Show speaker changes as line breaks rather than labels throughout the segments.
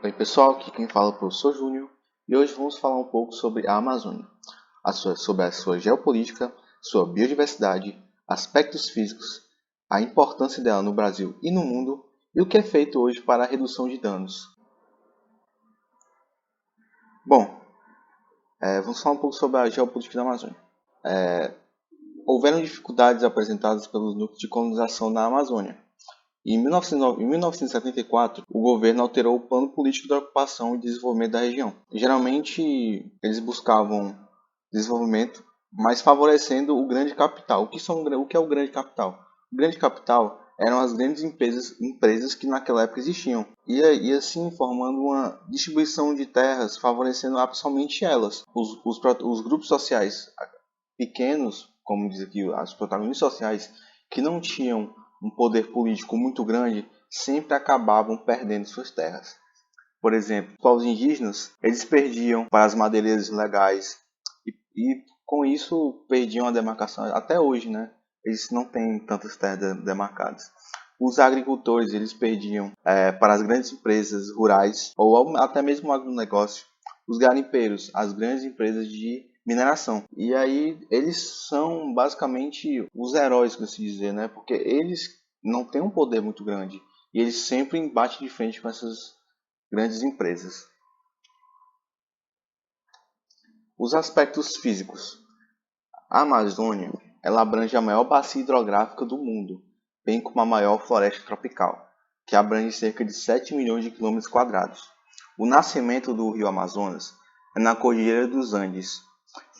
Oi pessoal, aqui quem fala é o professor Júnior e hoje vamos falar um pouco sobre a Amazônia, sobre a sua geopolítica, sua biodiversidade, aspectos físicos, a importância dela no Brasil e no mundo e o que é feito hoje para a redução de danos. Bom, vamos falar um pouco sobre a geopolítica da Amazônia. Houveram dificuldades apresentadas pelos núcleos de colonização na Amazônia. Em 1974, o governo alterou o plano político da ocupação e desenvolvimento da região. Geralmente, eles buscavam desenvolvimento, mas favorecendo o grande capital. O que é o grande capital? O grande capital eram as grandes empresas que naquela época existiam. E assim, formando uma distribuição de terras, favorecendo somente elas. Os grupos sociais pequenos, como diz aqui, os protagonistas sociais, que não tinham um poder político muito grande, sempre acabavam perdendo suas terras. Por exemplo, os povos indígenas, eles perdiam para as madeireiras ilegais e com isso perdiam a demarcação. Até hoje, né? Eles não têm tantas terras demarcadas. Os agricultores, eles perdiam para as grandes empresas rurais ou até mesmo o agronegócio. Os garimpeiros, as grandes empresas de mineração. E aí eles são basicamente os heróis, por assim dizer, né? Porque eles não têm um poder muito grande e eles sempre batem de frente com essas grandes empresas. Os aspectos físicos. A Amazônia, ela abrange a maior bacia hidrográfica do mundo, bem como a maior floresta tropical, que abrange cerca de 7 milhões de quilômetros quadrados. O nascimento do rio Amazonas é na Cordilheira dos Andes.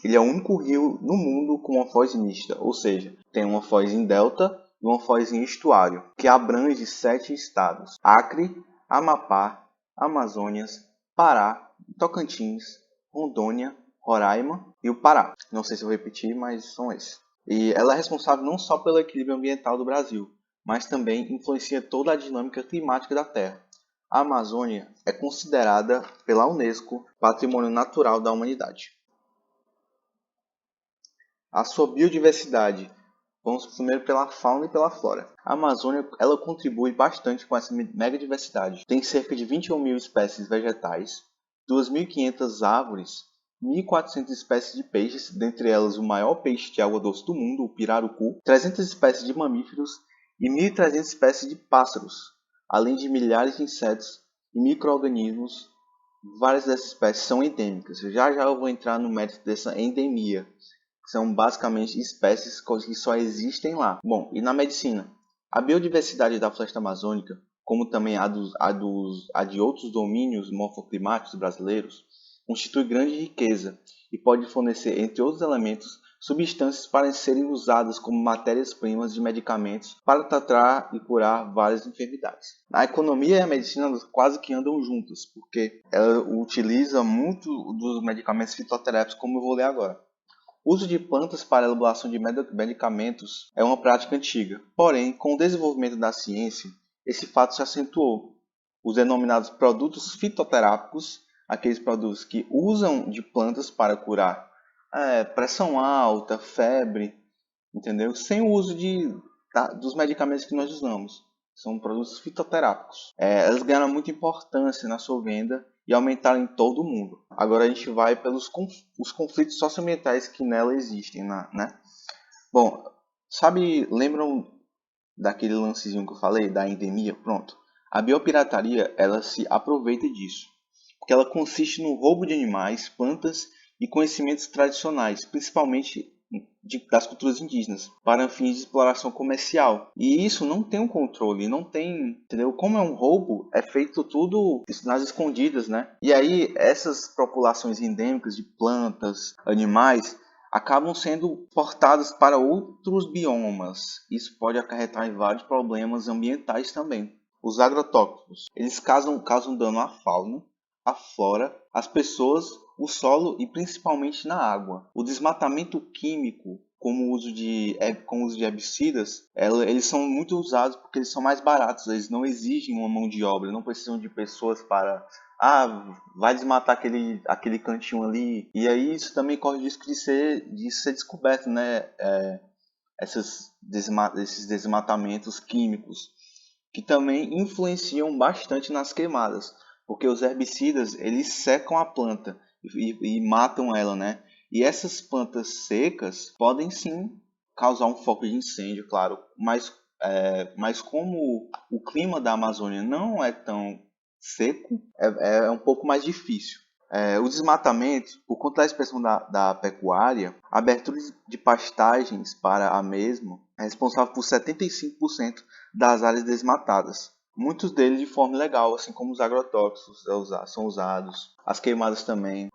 Ele é o único rio no mundo com uma foz mista, ou seja, tem uma foz em delta e uma foz em estuário, que abrange 7 estados: Acre, Amapá, Amazônias, Pará, Tocantins, Rondônia, Roraima e o Pará. Não sei se eu vou repetir, mas são esses. E ela é responsável não só pelo equilíbrio ambiental do Brasil, mas também influencia toda a dinâmica climática da Terra. A Amazônia é considerada pela Unesco Patrimônio Natural da Humanidade. A sua biodiversidade. Vamos primeiro pela fauna e pela flora. A Amazônia ela contribui bastante com essa mega diversidade. Tem cerca de 21 mil espécies vegetais, 2.500 árvores, 1.400 espécies de peixes, dentre elas o maior peixe de água doce do mundo, o pirarucu, 300 espécies de mamíferos e 1.300 espécies de pássaros, além de milhares de insetos e micro-organismos. Várias dessas espécies são endêmicas. Já eu vou entrar no mérito dessa endemia. São basicamente espécies que só existem lá. Bom, e na medicina? A biodiversidade da floresta amazônica, como também a de outros domínios morfoclimáticos brasileiros, constitui grande riqueza e pode fornecer, entre outros elementos, substâncias para serem usadas como matérias-primas de medicamentos para tratar e curar várias enfermidades. A economia e a medicina quase que andam juntas, porque ela utiliza muito dos medicamentos fitoterápicos, como eu vou ler agora. O uso de plantas para a elaboração de medicamentos é uma prática antiga. Porém, com o desenvolvimento da ciência, esse fato se acentuou. Os denominados produtos fitoterápicos, aqueles produtos que usam de plantas para curar pressão alta, febre, entendeu? Sem o uso dos medicamentos que nós usamos. São produtos fitoterápicos. Elas ganharam muita importância na sua venda e aumentaram em todo o mundo. Agora a gente vai pelos os conflitos socioambientais que nela existem, né? Bom, lembram daquele lancezinho que eu falei, da endemia? Pronto. A biopirataria, ela se aproveita disso, porque ela consiste no roubo de animais, plantas e conhecimentos tradicionais, principalmente das culturas indígenas, para fins de exploração comercial. E isso não tem um controle, não tem, entendeu? Como é um roubo, é feito tudo nas escondidas, né? E aí essas populações endêmicas de plantas, animais, acabam sendo portadas para outros biomas. Isso pode acarretar em vários problemas ambientais também. Os agrotóxicos, eles causam dano à fauna, à flora, às pessoas, o solo e principalmente na água. O desmatamento químico, com o uso de herbicidas, eles são muito usados porque eles são mais baratos, eles não exigem uma mão de obra, não precisam de pessoas para vai desmatar aquele cantinho ali. E aí isso também corre o risco de ser descoberto, né? Esses desmatamentos químicos, que também influenciam bastante nas queimadas. porque os herbicidas eles secam a planta e matam ela, né? E essas plantas secas podem sim causar um foco de incêndio, claro, mas como o clima da Amazônia não é tão seco, é um pouco mais difícil. O desmatamento, por conta da expansão da pecuária, a abertura de pastagens para a mesma é responsável por 75% das áreas desmatadas. Muitos deles de forma ilegal, assim como os agrotóxicos são usados, as queimadas também.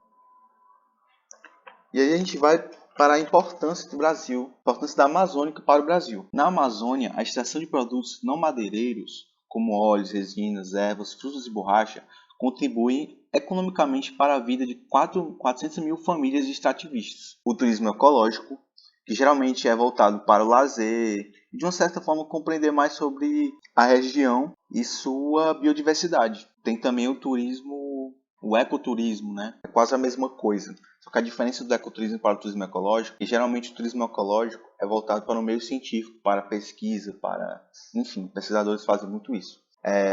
E aí a gente vai para a importância do Brasil, a importância da Amazônia para o Brasil. Na Amazônia, a extração de produtos não madeireiros, como óleos, resinas, ervas, frutas e borracha, contribuem economicamente para a vida de 400 mil famílias de extrativistas. O turismo ecológico, que geralmente é voltado para o lazer e de uma certa forma compreender mais sobre a região e sua biodiversidade. Tem também o ecoturismo, né? É quase a mesma coisa. Só que a diferença do ecoturismo para o turismo ecológico é que geralmente o turismo ecológico é voltado para o meio científico, para pesquisa, enfim, pesquisadores fazem muito isso.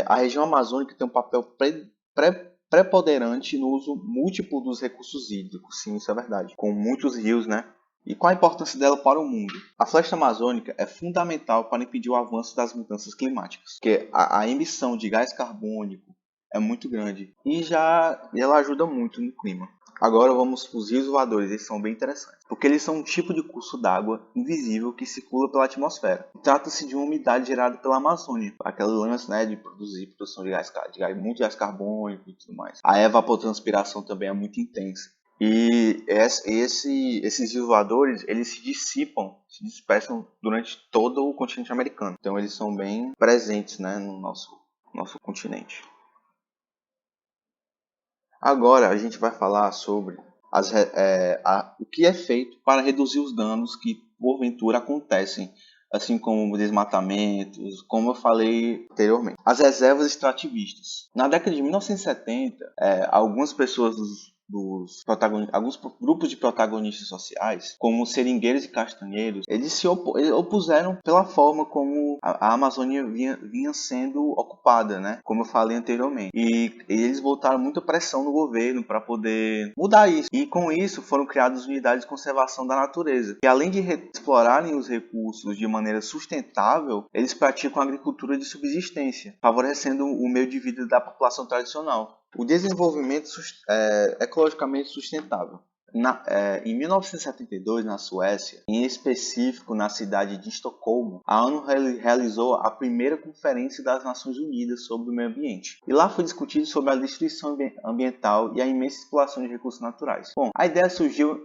A região amazônica tem um papel preponderante no uso múltiplo dos recursos hídricos, sim, isso é verdade, com muitos rios, né? E qual a importância dela para o mundo? A floresta amazônica é fundamental para impedir o avanço das mudanças climáticas, porque a emissão de gás carbônico é muito grande e ela ajuda muito no clima. Agora vamos para os rios voadores, eles são bem interessantes, porque eles são um tipo de curso d'água invisível que circula pela atmosfera. Trata-se de uma umidade gerada pela Amazônia, aquele lance, né, de produção muito gás carbônico e tudo mais. A evapotranspiração também é muito intensa. E esses rios voadores, eles se dispersam durante todo o continente americano. Então eles são bem presentes, né, no nosso continente. Agora a gente vai falar sobre o que é feito para reduzir os danos que porventura acontecem, assim como desmatamentos, como eu falei anteriormente. As reservas extrativistas. Na década de 1970, algumas pessoas alguns grupos de protagonistas sociais, como seringueiros e castanheiros, eles opuseram pela forma como a Amazônia vinha sendo ocupada, né? Como eu falei anteriormente. E eles botaram muita pressão no governo para poder mudar isso. E com isso foram criadas unidades de conservação da natureza. E além de explorarem os recursos de maneira sustentável, eles praticam agricultura de subsistência, favorecendo o meio de vida da população tradicional. O desenvolvimento ecologicamente sustentável. Em 1972, na Suécia, em específico na cidade de Estocolmo, a ONU realizou a primeira conferência das Nações Unidas sobre o meio ambiente. E lá foi discutido sobre a destruição ambiental e a imensa exploração de recursos naturais. Bom, a ideia surgiu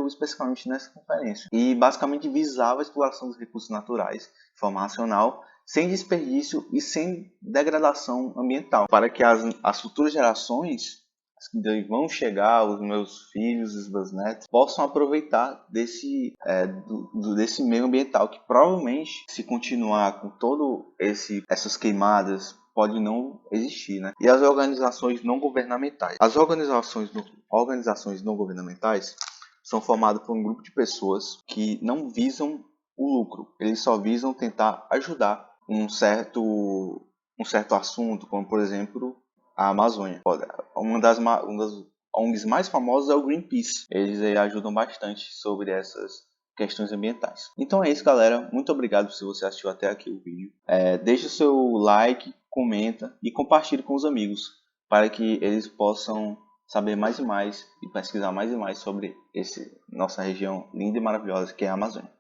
especificamente nessa conferência e basicamente visava a exploração dos recursos naturais de forma racional, sem desperdício e sem degradação ambiental, para que as futuras gerações que vão chegar, os meus filhos, os meus netos, possam aproveitar desse meio ambiental que provavelmente, se continuar com todo essas queimadas, pode não existir, né? E as organizações não governamentais. As organizações não governamentais são formadas por um grupo de pessoas que não visam o lucro, eles só visam tentar ajudar um certo assunto, como por exemplo a Amazônia. Uma das ONGs mais famosas é o Greenpeace. Eles aí ajudam bastante sobre essas questões ambientais. Então é isso, galera. Muito obrigado se você assistiu até aqui o vídeo. Deixe o seu like, comenta e compartilhe com os amigos para que eles possam saber mais e mais e pesquisar mais e mais sobre nossa região linda e maravilhosa que é a Amazônia.